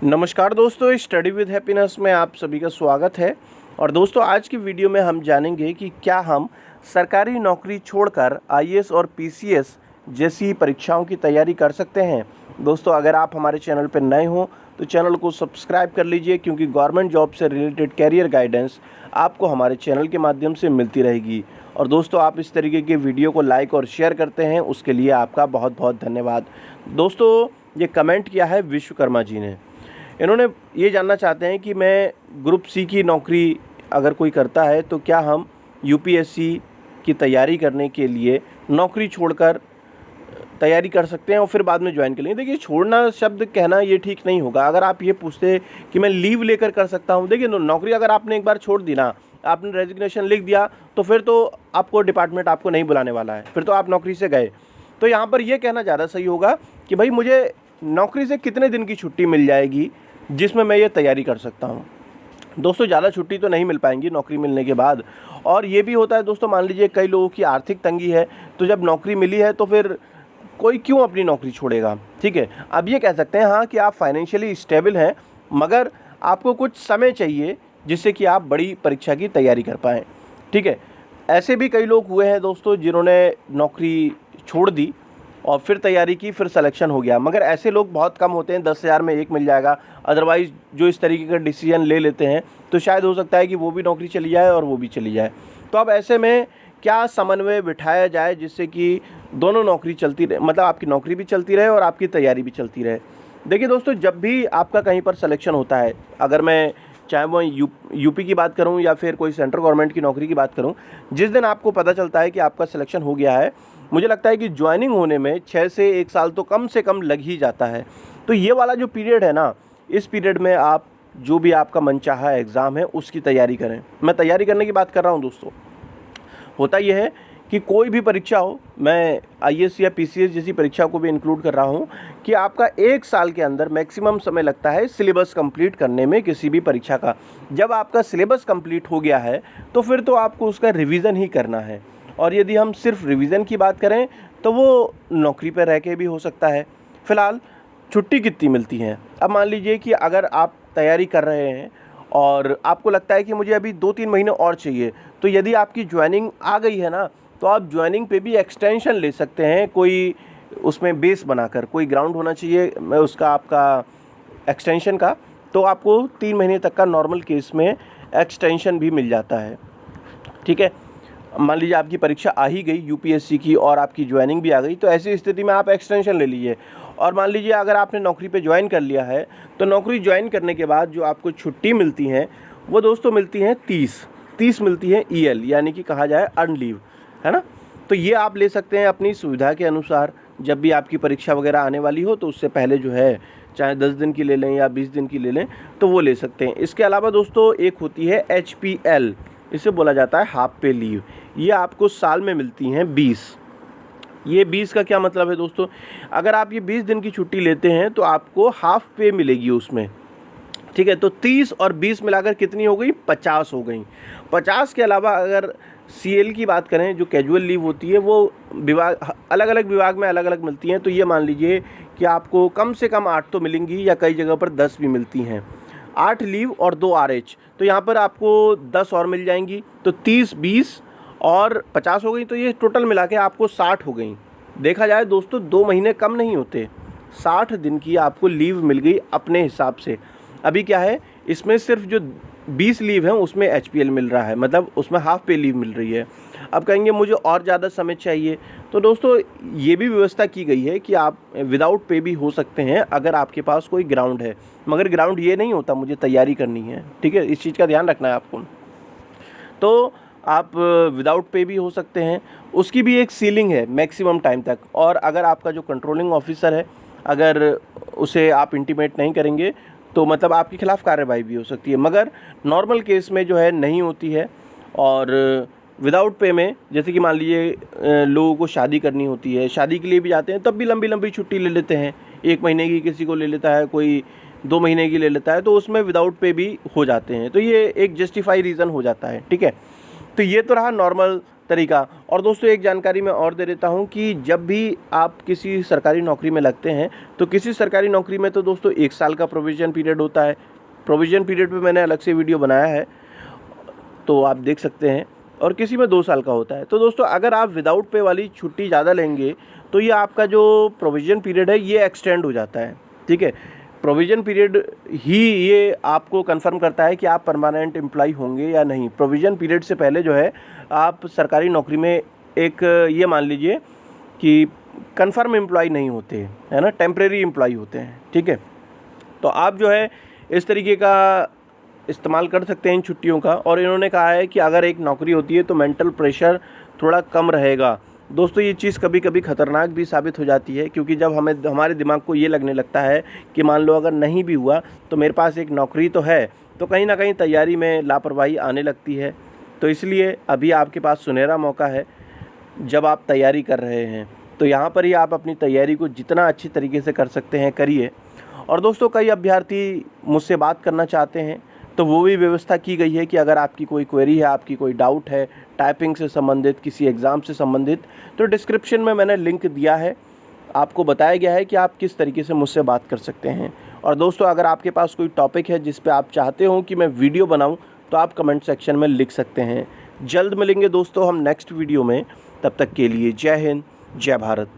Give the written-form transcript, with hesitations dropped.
नमस्कार दोस्तों, study with happiness में आप सभी का स्वागत है। और दोस्तों, आज की वीडियो में हम जानेंगे कि क्या हम सरकारी नौकरी छोड़कर आईएएस और पीसीएस जैसी परीक्षाओं की तैयारी कर सकते हैं। दोस्तों, अगर आप हमारे चैनल पर नए हों तो चैनल को सब्सक्राइब कर लीजिए, क्योंकि गवर्नमेंट जॉब से रिलेटेड कैरियर गाइडेंस आपको हमारे चैनल के माध्यम से मिलती रहेगी। और दोस्तों, आप इस तरीके के वीडियो को लाइक और शेयर करते हैं, उसके लिए आपका बहुत बहुत धन्यवाद। दोस्तों, ये कमेंट किया है विश्वकर्मा जी ने। इन्होंने ये जानना चाहते हैं कि मैं ग्रुप सी की नौकरी अगर कोई करता है तो क्या हम यूपीएससी की तैयारी करने के लिए नौकरी छोड़कर तैयारी कर सकते हैं और फिर बाद में ज्वाइन कर लेंगे। देखिए, छोड़ना शब्द कहना ये ठीक नहीं होगा। अगर आप ये पूछते कि मैं लीव लेकर कर सकता हूँ, देखिए नौकरी अगर आपने एक बार छोड़ दी ना, आपने रेजिग्नेशन लिख दिया, तो फिर तो आपको डिपार्टमेंट आपको नहीं बुलाने वाला है, फिर तो आप नौकरी से गए। तो यहाँ पर यह कहना ज़्यादा सही होगा कि भाई मुझे नौकरी से कितने दिन की छुट्टी मिल जाएगी जिसमें मैं ये तैयारी कर सकता हूँ। दोस्तों, ज़्यादा छुट्टी तो नहीं मिल पाएंगी नौकरी मिलने के बाद। और ये भी होता है दोस्तों, मान लीजिए कई लोगों की आर्थिक तंगी है, तो जब नौकरी मिली है तो फिर कोई क्यों अपनी नौकरी छोड़ेगा। ठीक है, अब ये कह सकते हैं हाँ कि आप फाइनेंशियली स्टेबल हैं, मगर आपको कुछ समय चाहिए जिससे कि आप बड़ी परीक्षा की तैयारी कर पाएँ। ठीक है, ऐसे भी कई लोग हुए हैं दोस्तों जिन्होंने नौकरी छोड़ दी और फिर तैयारी की, फिर सिलेक्शन हो गया। मगर ऐसे लोग बहुत कम होते हैं, 10,000 में एक मिल जाएगा। अदरवाइज़ जो इस तरीके का डिसीजन ले लेते हैं तो शायद हो सकता है कि वो भी नौकरी चली जाए और वो भी चली जाए। तो अब ऐसे में क्या समन्वय बिठाया जाए जिससे कि दोनों नौकरी चलती रहे, मतलब आपकी नौकरी भी चलती रहे और आपकी तैयारी भी चलती रहे। देखिए दोस्तों, जब भी आपका कहीं पर सिलेक्शन होता है, अगर मैं चाहे वो यूपी की बात करूं या फिर कोई सेंट्रल गवर्नमेंट की नौकरी की बात करूं, जिस दिन आपको पता चलता है कि आपका सिलेक्शन हो गया है, मुझे लगता है कि ज्वाइनिंग होने में 6 से 1 साल तो कम से कम लग ही जाता है। तो ये वाला जो पीरियड है ना, इस पीरियड में आप जो भी आपका मनचाहा एग्ज़ाम है उसकी तैयारी करें। मैं तैयारी करने की बात कर रहा हूँ दोस्तों। होता यह है कि कोई भी परीक्षा हो, मैं आईएएस या पीसीएस जैसी परीक्षा को भी इंक्लूड कर रहा हूँ, कि आपका 1 साल के अंदर मैक्सिमम समय लगता है सिलेबस कंप्लीट करने में किसी भी परीक्षा का। जब आपका सिलेबस कंप्लीट हो गया है तो फिर तो आपको उसका रिवीजन ही करना है। और यदि हम सिर्फ रिवीजन की बात करें तो वो नौकरी पर रह के भी हो सकता है। फ़िलहाल छुट्टी कितनी मिलती हैं? अब मान लीजिए कि अगर आप तैयारी कर रहे हैं और आपको लगता है कि मुझे अभी 2-3 महीने और चाहिए, तो यदि आपकी ज्वाइनिंग आ गई है ना, तो आप ज्वाइनिंग पे भी एक्सटेंशन ले सकते हैं। कोई उसमें बेस बनाकर, कोई ग्राउंड होना चाहिए उसका, आपका एक्सटेंशन का, तो आपको 3 महीने तक का नॉर्मल केस में एक्सटेंशन भी मिल जाता है। ठीक है, मान लीजिए आपकी परीक्षा आ ही गई यूपीएससी की और आपकी ज्वाइनिंग भी आ गई, तो ऐसी स्थिति में आप एक्सटेंशन ले लीजिए। और मान लीजिए अगर आपने नौकरी पे ज्वाइन कर लिया है, तो नौकरी ज्वाइन करने के बाद जो आपको छुट्टी मिलती हैं वो दोस्तों मिलती हैं 30 मिलती हैं ईएल, यानी कि कहा जाए अर्न लीव, है ना। तो ये आप ले सकते हैं अपनी सुविधा के अनुसार। जब भी आपकी परीक्षा वगैरह आने वाली हो तो उससे पहले जो है, चाहे 10 दिन की ले लें या 20 दिन की ले लें, तो वो ले सकते हैं। इसके अलावा दोस्तों एक होती है HPL, इसे बोला जाता है हाफ पे लीव। ये आपको साल में मिलती हैं 20। ये 20 का क्या मतलब है दोस्तों? अगर आप ये 20 दिन की छुट्टी लेते हैं तो आपको हाफ पे मिलेगी उसमें। ठीक है, तो 30 और 20 मिलाकर कितनी हो गई? 50 हो गई। 50 के अलावा अगर CL की बात करें, जो कैजुअल लीव होती है, वो विभाग अलग अलग विभाग में अलग अलग मिलती हैं। तो ये मान लीजिए कि आपको कम से कम 8 तो मिलेंगी, या कई जगह पर 10 भी मिलती हैं। 8 लीव और 2 RH, तो यहाँ पर आपको 10 और मिल जाएंगी। तो 30, 20 और 50 हो गई, तो ये टोटल मिला के आपको 60 हो गई। देखा जाए दोस्तों, 2 महीने कम नहीं होते, 60 दिन की आपको लीव मिल गई अपने हिसाब से। अभी क्या है, इसमें सिर्फ जो 20 लीव हैं उसमें HPL मिल रहा है, मतलब उसमें हाफ पे लीव मिल रही है। अब कहेंगे मुझे और ज़्यादा समय चाहिए, तो दोस्तों ये भी व्यवस्था की गई है कि आप विदाउट पे भी हो सकते हैं अगर आपके पास कोई ग्राउंड है। मगर ग्राउंड ये नहीं होता मुझे तैयारी करनी है। ठीक है, इस चीज़ का ध्यान रखना है आपको। तो आप विदाउट पे भी हो सकते हैं। उसकी भी एक सीलिंग है मैक्सिमम टाइम तक। और अगर आपका जो कंट्रोलिंग ऑफिसर है, अगर उसे आप इंटीमेट नहीं करेंगे तो मतलब आपके खिलाफ़ कार्रवाई भी हो सकती है। मगर नॉर्मल केस में जो है नहीं होती है। और विदाउट पे में, जैसे कि मान लीजिए लोगों को शादी करनी होती है, शादी के लिए भी जाते हैं, तब भी लंबी लंबी छुट्टी ले लेते हैं। 1 महीने की किसी को ले लेता है, कोई 2 महीने की ले लेता है, तो उसमें विदाउट पे भी हो जाते हैं। तो ये एक जस्टिफाई रीज़न हो जाता है। ठीक है, तो ये तो रहा नॉर्मल तरीका। और दोस्तों एक जानकारी मैं और दे देता हूं कि जब भी आप किसी सरकारी नौकरी में लगते हैं तो किसी सरकारी नौकरी में तो दोस्तों 1 साल का प्रोविज़न पीरियड होता है। प्रोविज़न पीरियड पे मैंने अलग से वीडियो बनाया है, तो आप देख सकते हैं। और किसी में 2 साल का होता है। तो दोस्तों अगर आप विदाउट पे वाली छुट्टी ज़्यादा लेंगे तो ये आपका जो प्रोविज़न पीरियड है ये एक्सटेंड हो जाता है, ठीक है। प्रोविज़न पीरियड ही ये आपको कंफर्म करता है कि आप परमानेंट एम्प्लॉय होंगे या नहीं। प्रोविज़न पीरियड से पहले जो है आप सरकारी नौकरी में एक ये मान लीजिए कि कंफर्म एम्प्लॉय नहीं होते, है ना, टेम्परेरी एम्प्लॉय होते हैं, ठीक है। तो आप जो है इस तरीके का इस्तेमाल कर सकते हैं इन छुट्टियों का। और इन्होंने कहा है कि अगर एक नौकरी होती है तो मेंटल प्रेशर थोड़ा कम रहेगा। दोस्तों ये चीज़ कभी कभी ख़तरनाक भी साबित हो जाती है, क्योंकि जब हमारे दिमाग को ये लगने लगता है कि मान लो अगर नहीं भी हुआ तो मेरे पास एक नौकरी तो है, तो कहीं ना कहीं तैयारी में लापरवाही आने लगती है। तो इसलिए अभी आपके पास सुनहरा मौका है जब आप तैयारी कर रहे हैं, तो यहाँ पर ही आप अपनी तैयारी को जितना अच्छी तरीके से कर सकते हैं करिए। और दोस्तों कई अभ्यर्थी मुझसे बात करना चाहते हैं, तो वो भी व्यवस्था की गई है कि अगर आपकी कोई क्वेरी है, आपकी कोई डाउट है टाइपिंग से संबंधित, किसी एग्ज़ाम से संबंधित, तो डिस्क्रिप्शन में मैंने लिंक दिया है, आपको बताया गया है कि आप किस तरीके से मुझसे बात कर सकते हैं। और दोस्तों अगर आपके पास कोई टॉपिक है जिस पे आप चाहते हो कि मैं वीडियो बनाऊं, तो आप कमेंट सेक्शन में लिख सकते हैं। जल्द मिलेंगे दोस्तों हम नेक्स्ट वीडियो में, तब तक के लिए जय हिंद, जय भारत।